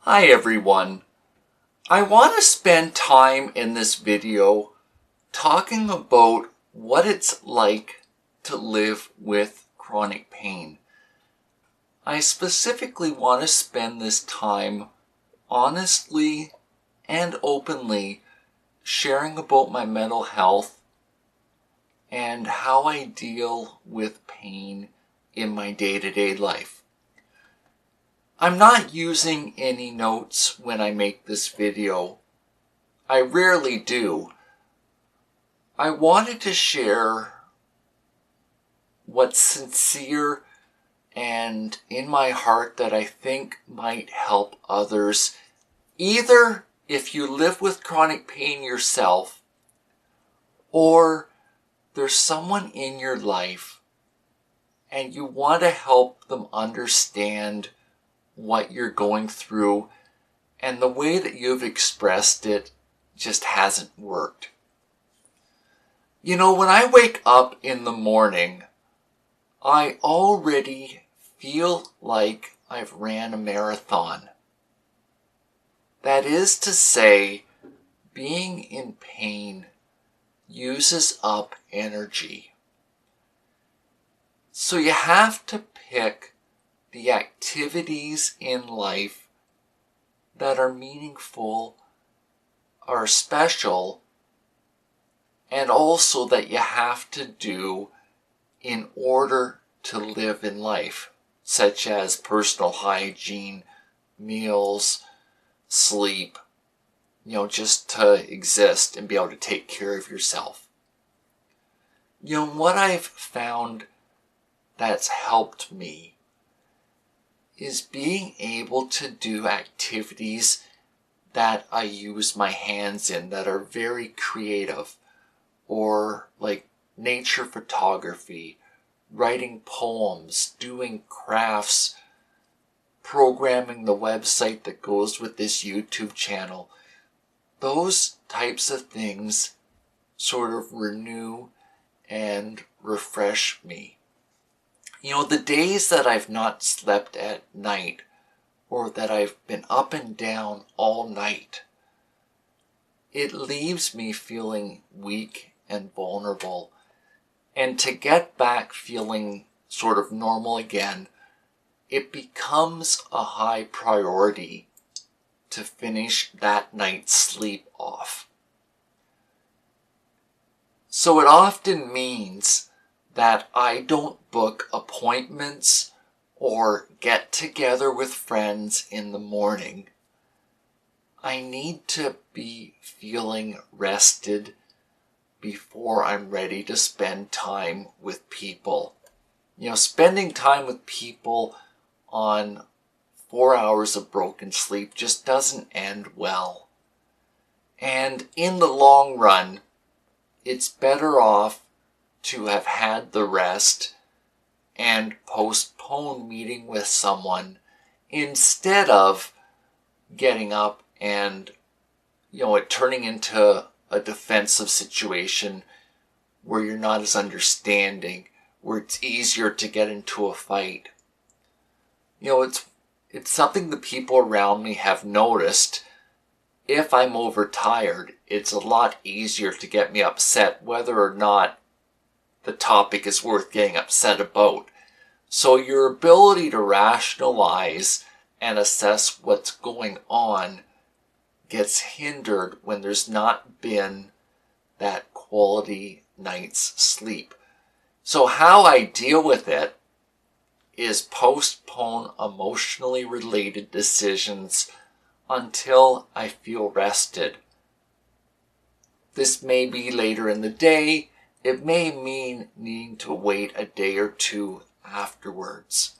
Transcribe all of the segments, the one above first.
Hi everyone. I want to spend time in this video talking about what it's like to live with chronic pain. I specifically want to spend this time honestly and openly sharing about my mental health and how I deal with pain in my day-to-day life. I'm not using any notes when I make this video. I rarely do. I wanted to share what's sincere and in my heart that I think might help others, either if you live with chronic pain yourself or there's someone in your life and you want to help them understand what you're going through and the way that you've expressed it just hasn't worked. You know, when I wake up in the morning, I already feel like I've ran a marathon. That is to say, being in pain uses up energy. So you have to pick the activities in life that are meaningful, are special, and also that you have to do in order to live in life, such as personal hygiene, meals, sleep, just to exist and be able to take care of yourself. What I've found that's helped me is being able to do activities that I use my hands in that are very creative, or like nature photography, writing poems, doing crafts, programming the website that goes with this YouTube channel. Those types of things sort of renew and refresh me. The days that I've not slept at night or that I've been up and down all night, it leaves me feeling weak and vulnerable. And to get back feeling sort of normal again, it becomes a high priority to finish that night's sleep off. So it often means that I don't book appointments or get together with friends in the morning. I need to be feeling rested before I'm ready to spend time with people. Spending time with people on 4 hours of broken sleep just doesn't end well. And in the long run, it's better off to have had the rest and postpone meeting with someone instead of getting up and, it turning into a defensive situation where you're not as understanding, where it's easier to get into a fight. It's something the people around me have noticed. If I'm overtired, it's a lot easier to get me upset whether or not the topic is worth getting upset about. So your ability to rationalize and assess what's going on gets hindered when there's not been that quality night's sleep. So how I deal with it is postpone emotionally related decisions until I feel rested. This may be later in the day. It may mean needing to wait a day or two afterwards.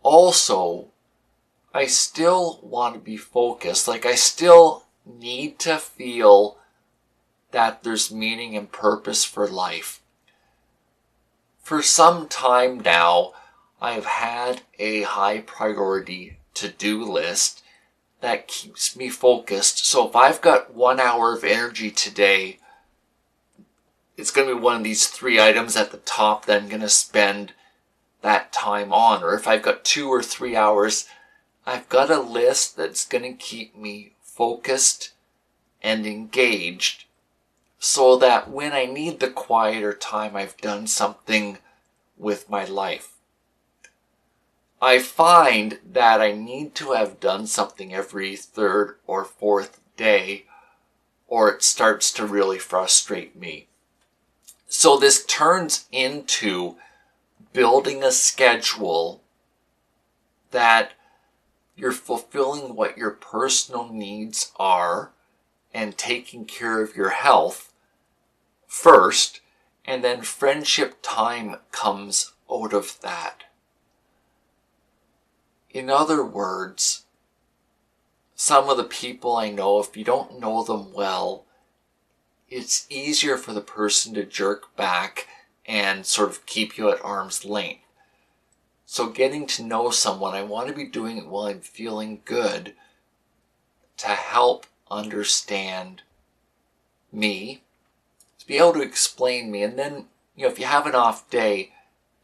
Also, I still want to be focused. I still need to feel that there's meaning and purpose for life. For some time now, I've had a high priority to-do list that keeps me focused. So if I've got 1 hour of energy today, it's going to be one of these 3 items at the top that I'm going to spend that time on. Or if I've got 2 or 3 hours, I've got a list that's going to keep me focused and engaged so that when I need the quieter time, I've done something with my life. I find that I need to have done something every third or fourth day, or it starts to really frustrate me. So this turns into building a schedule that you're fulfilling what your personal needs are and taking care of your health first, and then friendship time comes out of that. In other words, some of the people I know, if you don't know them well, it's easier for the person to jerk back and sort of keep you at arm's length. So getting to know someone, I want to be doing it while I'm feeling good to help understand me, to be able to explain me. And then, if you have an off day,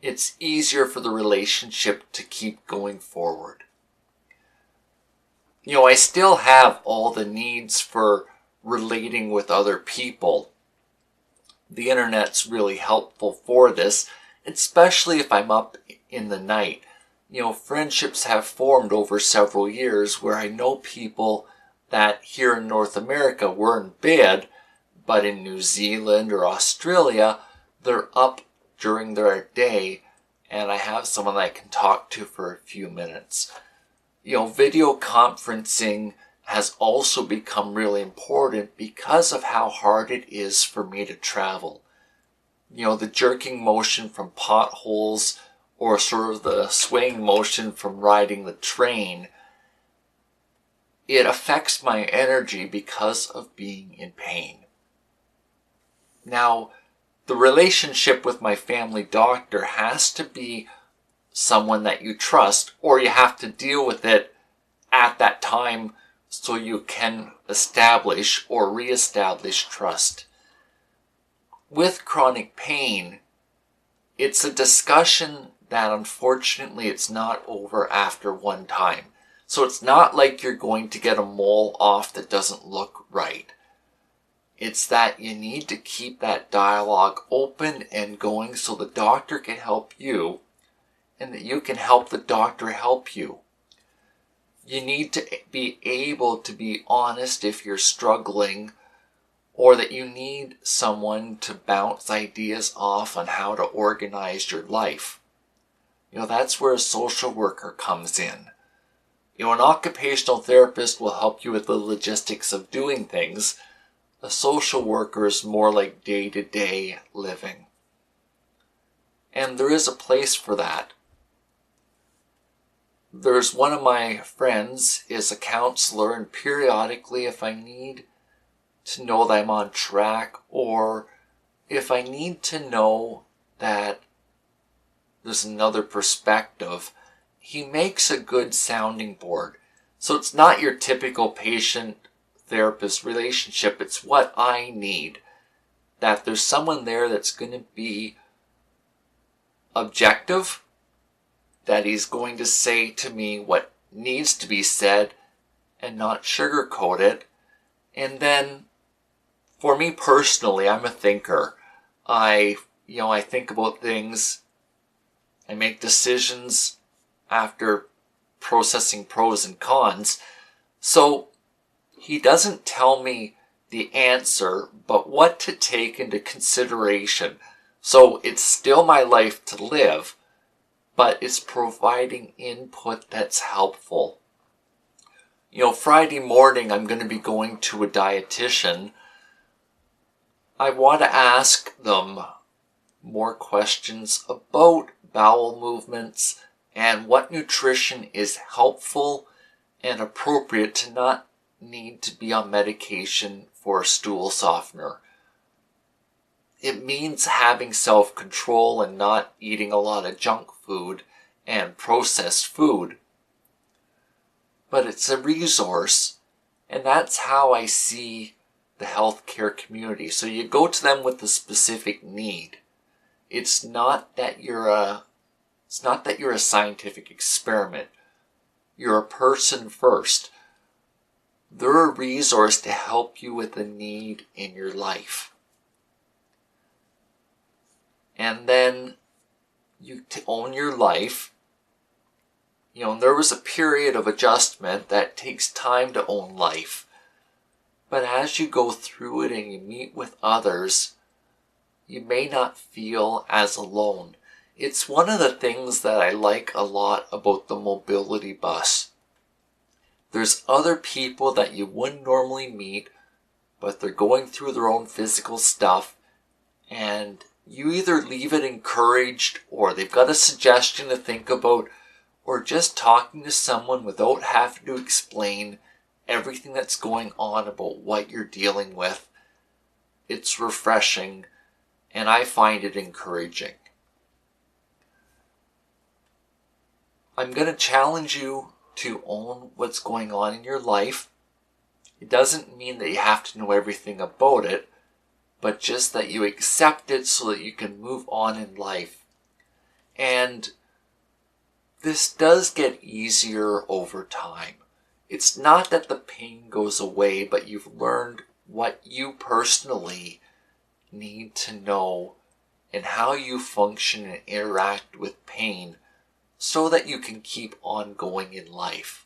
it's easier for the relationship to keep going forward. I still have all the needs for relating with other people. The internet's really helpful for this, especially if I'm up in the night. Friendships have formed over several years where I know people that here in North America were in bed, but in New Zealand or Australia, they're up during their day, and I have someone that I can talk to for a few minutes. Video conferencing has also become really important because of how hard it is for me to travel. The jerking motion from potholes or sort of the swaying motion from riding the train, it affects my energy because of being in pain. Now, the relationship with my family doctor has to be someone that you trust, or you have to deal with it at that time so you can establish or reestablish trust. With chronic pain, it's a discussion that unfortunately it's not over after one time. So it's not like you're going to get a mole off that doesn't look right. It's that you need to keep that dialogue open and going so the doctor can help you and that you can help the doctor help you. You need to be able to be honest if you're struggling, or that you need someone to bounce ideas off on how to organize your life. That's where a social worker comes in. An occupational therapist will help you with the logistics of doing things. A social worker is more like day-to-day living. And there is a place for that. There's one of my friends is a counselor, and periodically if I need to know that I'm on track, or if I need to know that there's another perspective, he makes a good sounding board. So it's not your typical patient-therapist relationship. It's what I need. That there's someone there that's going to be objective, that he's going to say to me what needs to be said and not sugarcoat it. And then, for me personally, I'm a thinker. I think about things. I make decisions after processing pros and cons. So he doesn't tell me the answer, but what to take into consideration. So it's still my life to live, but it's providing input that's helpful. Friday morning I'm going to be going to a dietitian. I want to ask them more questions about bowel movements and what nutrition is helpful and appropriate to not need to be on medication for a stool softener. It means having self-control and not eating a lot of junk food and processed food. But it's a resource, and that's how I see the healthcare community. So you go to them with a specific need. It's not that you're a scientific experiment. You're a person first. They're a resource to help you with a need in your life. And then you own your life. There was a period of adjustment that takes time to own life. But as you go through it and you meet with others, you may not feel as alone. It's one of the things that I like a lot about the mobility bus. There's other people that you wouldn't normally meet, but they're going through their own physical stuff, and you either leave it encouraged, or they've got a suggestion to think about, or just talking to someone without having to explain everything that's going on about what you're dealing with. It's refreshing, and I find it encouraging. I'm going to challenge you to own what's going on in your life. It doesn't mean that you have to know everything about it, but just that you accept it so that you can move on in life. And this does get easier over time. It's not that the pain goes away, but you've learned what you personally need to know and how you function and interact with pain so that you can keep on going in life.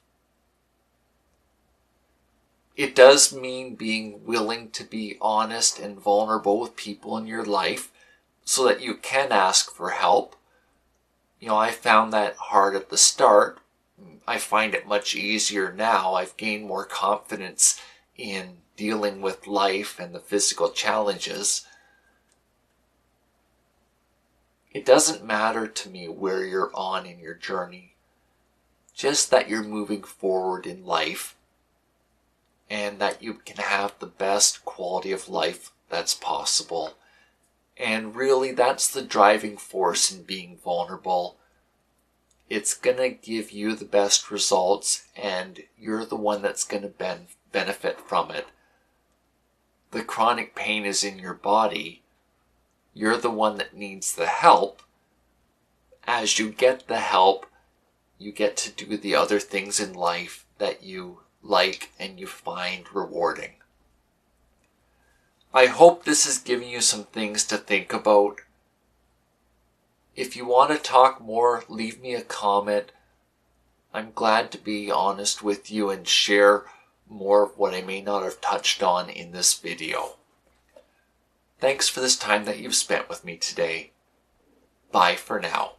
It does mean being willing to be honest and vulnerable with people in your life so that you can ask for help. I found that hard at the start. I find it much easier now. I've gained more confidence in dealing with life and the physical challenges. It doesn't matter to me where you're on in your journey, just that you're moving forward in life and that you can have the best quality of life that's possible. And really, that's the driving force in being vulnerable. It's going to give you the best results, and you're the one that's going to benefit from it. The chronic pain is in your body. You're the one that needs the help. As you get the help, you get to do the other things in life that you like and you find rewarding. I hope this has given you some things to think about. If you want to talk more, leave me a comment. I'm glad to be honest with you and share more of what I may not have touched on in this video. Thanks for this time that you've spent with me today. Bye for now.